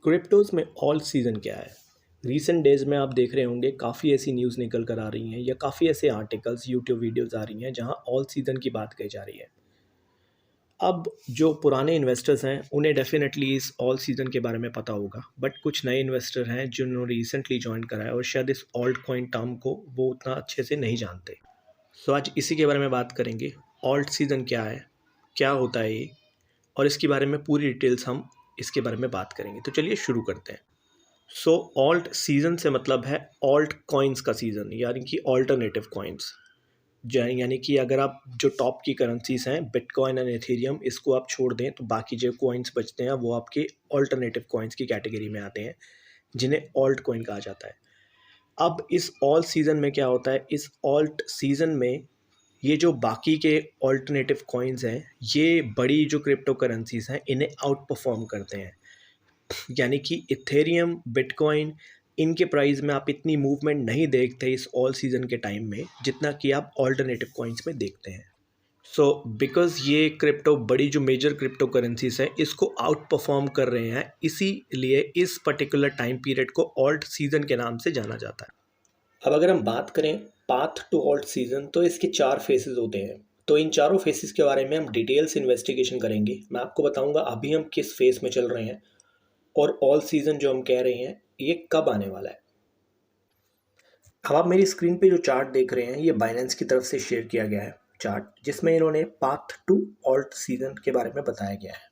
Cryptos में all season क्या है? रीसेंट डेज़ में आप देख रहे होंगे काफ़ी ऐसी न्यूज़ निकल कर आ रही हैं या काफ़ी ऐसे आर्टिकल्स, यूट्यूब वीडियोज़ आ रही हैं जहाँ ऑल सीज़न की बात कही जा रही है। अब जो पुराने इन्वेस्टर्स हैं उन्हें डेफ़िनेटली इस ऑल सीज़न के बारे में पता होगा, बट कुछ नए इन्वेस्टर हैं जिन्होंने रिसेंटली जॉइन करा है और शायद इस ऑल्ट कॉइन टर्म को वो उतना अच्छे से नहीं जानते। सो आज इसी के बारे में बात करेंगे। ऑल्ट सीज़न क्या है? क्या होता है ये? और इसके बारे में पूरी डिटेल्स हम इसके बारे में बात करेंगे। तो चलिए शुरू करते हैं। सो ऑल्ट सीज़न से मतलब है ऑल्ट कॉइन्स का सीज़न, यानी कि ऑल्टरनेटिव कॉइन्स। यानी कि अगर आप जो टॉप की करेंसीज हैं बिटकॉइन एंड एथेरियम, इसको आप छोड़ दें तो बाकी जो कॉइन्स बचते हैं वो आपके ऑल्टरनेटिव कॉइन्स की कैटेगरी में आते हैं, जिन्हें ऑल्ट कॉइन कहा जाता है। अब इस ऑल सीज़न में क्या होता है, इस ऑल्ट सीज़न में ये जो बाकी के ऑल्टरनेटिव कॉइन्स हैं, ये बड़ी जो क्रिप्टो करेंसीज हैं इन्हें आउट परफॉर्म करते हैं। यानी कि इथेरियम, बिटकॉइन, इनके प्राइस में आप इतनी मूवमेंट नहीं देखते इस ऑल सीज़न के टाइम में जितना कि आप ऑल्टरनेटिव कॉइन्स में देखते हैं। सो बिकॉज ये क्रिप्टो बड़ी जो मेजर क्रिप्टो करेंसीज हैं इसको आउट परफॉर्म कर रहे हैं, इसीलिए इस पर्टिकुलर टाइम पीरियड को ऑल्ट सीज़न के नाम से जाना जाता है। अब अगर हम बात करें पाथ टू ऑल्ट सीज़न, तो इसके 4 फेसेस होते हैं। तो इन चारों फेसेस के बारे में हम डिटेल्स इन्वेस्टिगेशन करेंगे। मैं आपको बताऊंगा अभी हम किस फेस में चल रहे हैं और ऑल सीज़न जो हम कह रहे हैं ये कब आने वाला है। अब आप मेरी स्क्रीन पे जो चार्ट देख रहे हैं ये बाइनेंस की तरफ से शेयर किया गया है चार्ट, जिसमें इन्होंने पाथ टू ऑल्ट सीज़न के बारे में बताया गया है।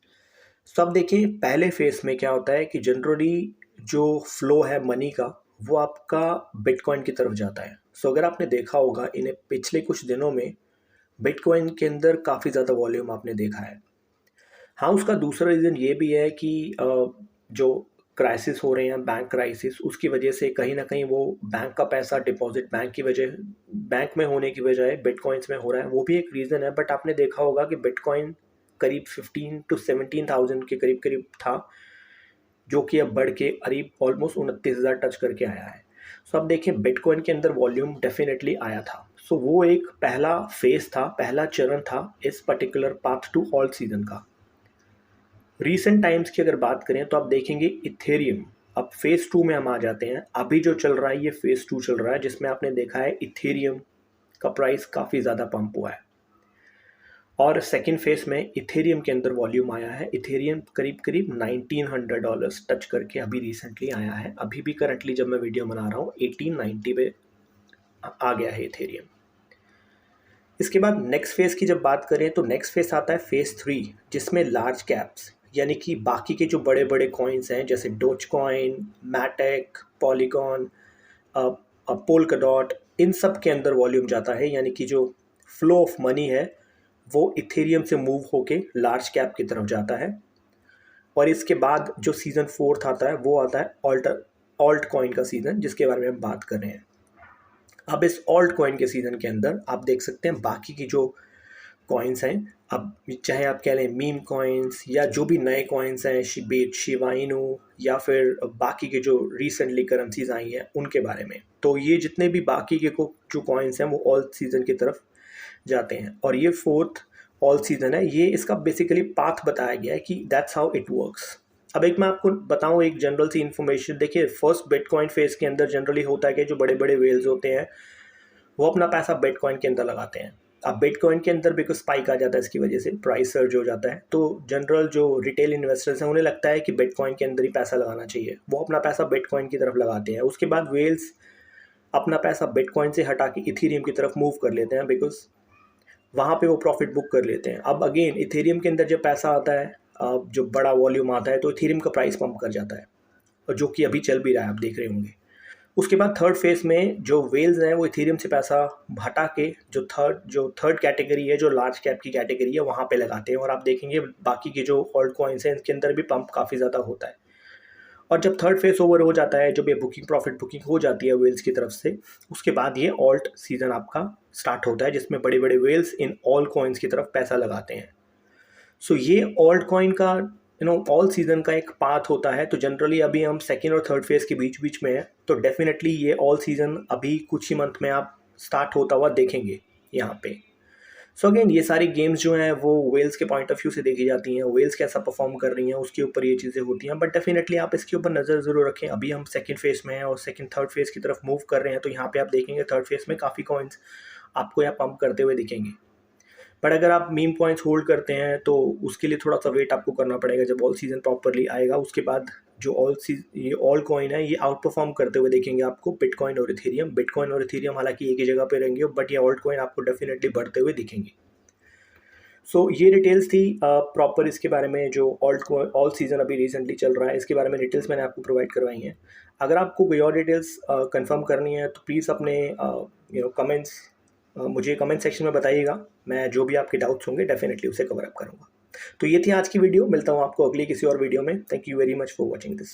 तो अब देखिए पहले फेस में क्या होता है कि जनरली जो फ्लो है मनी का वो आपका बिटकॉइन की तरफ जाता है। सो अगर आपने देखा होगा इन्हें पिछले कुछ दिनों में बिटकॉइन के अंदर काफ़ी ज़्यादा वॉल्यूम आपने देखा है। हाँ, उसका दूसरा रीज़न ये भी है कि जो क्राइसिस हो रहे हैं, बैंक क्राइसिस, उसकी वजह से कहीं न कहीं वो बैंक का पैसा डिपॉज़िट बैंक में होने की बजाय बिटकॉइन्स में हो रहा है, वो भी एक रीज़न है। बट आपने देखा होगा कि बिटकॉइन करीब 15 टू 17,000 के करीब-करीब था, जो कि अब बढ़ के करीब ऑलमोस्ट 29,000 टच करके आया है। सो अब देखिए बिटकॉइन के अंदर वॉल्यूम डेफ़िनेटली आया था। सो वो एक पहला फ़ेज़ था, पहला चरण था इस particular path to alt season का। रीसेंट टाइम्स की अगर बात करें तो आप देखेंगे इथेरियम, अब फेज़ 2 में हम आ जाते हैं। अभी जो चल रहा है ये फेज़ 2 चल रहा है, जिसमें आपने देखा है इथेरियम का प्राइस काफ़ी ज़्यादा पंप हुआ है और सेकंड फेज़ में इथेरियम के अंदर वॉल्यूम आया है। इथेरियम करीब-करीब $1900 टच करके अभी रिसेंटली आया है। अभी भी करंटली जब मैं वीडियो बना रहा हूँ 1890 पे आ गया है इथेरियम। इसके बाद नेक्स्ट फेज़ की जब बात करें तो नेक्स्ट फेज़ आता है फेज़ 3, जिसमें लार्ज कैप्स यानी कि बाकी के जो बड़े-बड़े कॉइन्स हैं जैसे डोजकॉइन, मैटेक, पॉलीगॉन, पोल्काडॉट, इन सब के अंदर वॉल्यूम जाता है। यानी कि जो फ्लो ऑफ मनी है वो इथेरियम से मूव होके लार्ज कैप की तरफ जाता है। और इसके बाद जो सीज़न 4 आता है वो आता है ऑल्ट कॉइन का सीज़न, जिसके बारे में हम बात कर रहे हैं। अब इस ऑल्ट कॉइन के सीज़न के अंदर आप देख सकते हैं बाकी की जो कॉइन्स हैं, अब चाहे आप कह लें मीम कॉइन्स या जो भी नए कॉइन्स हैं, शिबा इनू या फिर बाकी के जो रिसेंटली करेंसीज आई हैं उनके बारे में। तो ये जितने भी बाकी के जो कॉइन्स हैं वो ऑल सीज़न की तरफ जाते हैं और ये फोर्थ ऑल सीज़न है। ये इसका बेसिकली पाथ बताया गया है कि दैट्स हाउ इट वर्क्स। अब एक मैं आपको बताऊं एक जनरल सी इन्फॉर्मेशन। देखिए फर्स्ट बिटकॉइन फेज़ के अंदर जनरली होता है कि जो बड़े बड़े वेल्स होते हैं वो अपना पैसा बिटकॉइन के अंदर लगाते हैं। अब बिटकॉइन के अंदर बिकॉज स्पाइक आ जाता है, इसकी वजह से प्राइस सर्ज हो जाता है, तो जनरल जो रिटेल इन्वेस्टर्स हैं उन्हें लगता है कि बिटकॉइन के अंदर ही पैसा लगाना चाहिए, वो अपना पैसा बिटकॉइन की तरफ लगाते हैं। उसके बाद वेल्स अपना पैसा बिटकॉइन से हटा के इथेरियम की तरफ मूव कर लेते हैं बिकॉज वहाँ पे वो प्रॉफिट बुक कर लेते हैं। अब अगेन इथेरियम के अंदर जब पैसा आता है, जो बड़ा वॉल्यूम आता है, तो इथेरियम का प्राइस पंप कर जाता है, और जो कि अभी चल भी रहा है, आप देख रहे होंगे। उसके बाद थर्ड फेज़ में जो वेल्स हैं वो इथेरियम से पैसा हटा के जो थर्ड कैटेगरी है, जो लार्ज कैप की कैटेगरी है, वहाँ पे लगाते हैं। और आप देखेंगे बाकी के जो ऑल्ट कॉइन्स हैं इनके अंदर भी पंप काफ़ी ज़्यादा होता है। और जब थर्ड फेज़ ओवर हो जाता है, जब ये प्रॉफिट बुकिंग हो जाती है वेल्स की तरफ से, उसके बाद ये ऑल्ट सीज़न आपका स्टार्ट होता है, जिसमें बड़े बड़े वेल्स इन ऑल कॉइन्स की तरफ पैसा लगाते हैं। सो ये ऑल्ट कॉइन का ऑल सीज़न का एक पाथ होता है। तो जनरली अभी हम सेकेंड और थर्ड फेज़ के बीच बीच में है, तो डेफिनेटली ये ऑल सीज़न अभी कुछ ही मंथ में आप स्टार्ट होता हुआ देखेंगे यहाँ पे। सो अगेन ये सारी गेम्स जो हैं वो वेल्स के पॉइंट ऑफ व्यू से देखी जाती हैं, वेल्स कैसा परफॉर्म कर रही हैं उसके ऊपर ये चीज़ें होती हैं, बट डेफिनेटली आप इसके ऊपर नज़र ज़रूर रखें। अभी हम सेकंड फेज़ में हैं और सेकंड थर्ड फेज़ की तरफ मूव कर रहे हैं, तो यहाँ पे आप देखेंगे थर्ड फेज़ में काफ़ी कॉइन्स आपको यहाँ पंप करते हुए दिखेंगे। बट अगर आप मीम पॉइंट्स होल्ड करते हैं तो उसके लिए थोड़ा सा वेट आपको करना पड़ेगा। जब ऑल सीज़न प्रॉपरली आएगा उसके बाद जो ये ऑल कॉइन है ये आउट परफॉर्म करते हुए देखेंगे आपको बिटकॉइन और इथेरियम। बिटकॉइन और इथेरियम हालांकि एक ही जगह पे रहेंगे, बट ये ऑल्ट कॉइन आपको डेफिनेटली बढ़ते हुए दिखेंगे। सो ये डिटेल्स थी प्रॉपर इसके बारे में, जो ऑल सीज़न अभी रिसेंटली चल रहा है इसके बारे में डिटेल्स मैंने आपको प्रोवाइड करवाई हैं। अगर आपको कोई और डिटेल्स कंफर्म करनी है तो प्लीज़ अपने कमेंट्स मुझे कमेंट सेक्शन में बताइएगा। मैं जो भी आपके डाउट्स होंगे डेफिनेटली उसे कवर अप करूँगा। तो ये थी आज की वीडियो, मिलता हूँ आपको अगली किसी और वीडियो में। Thank you very much for watching this.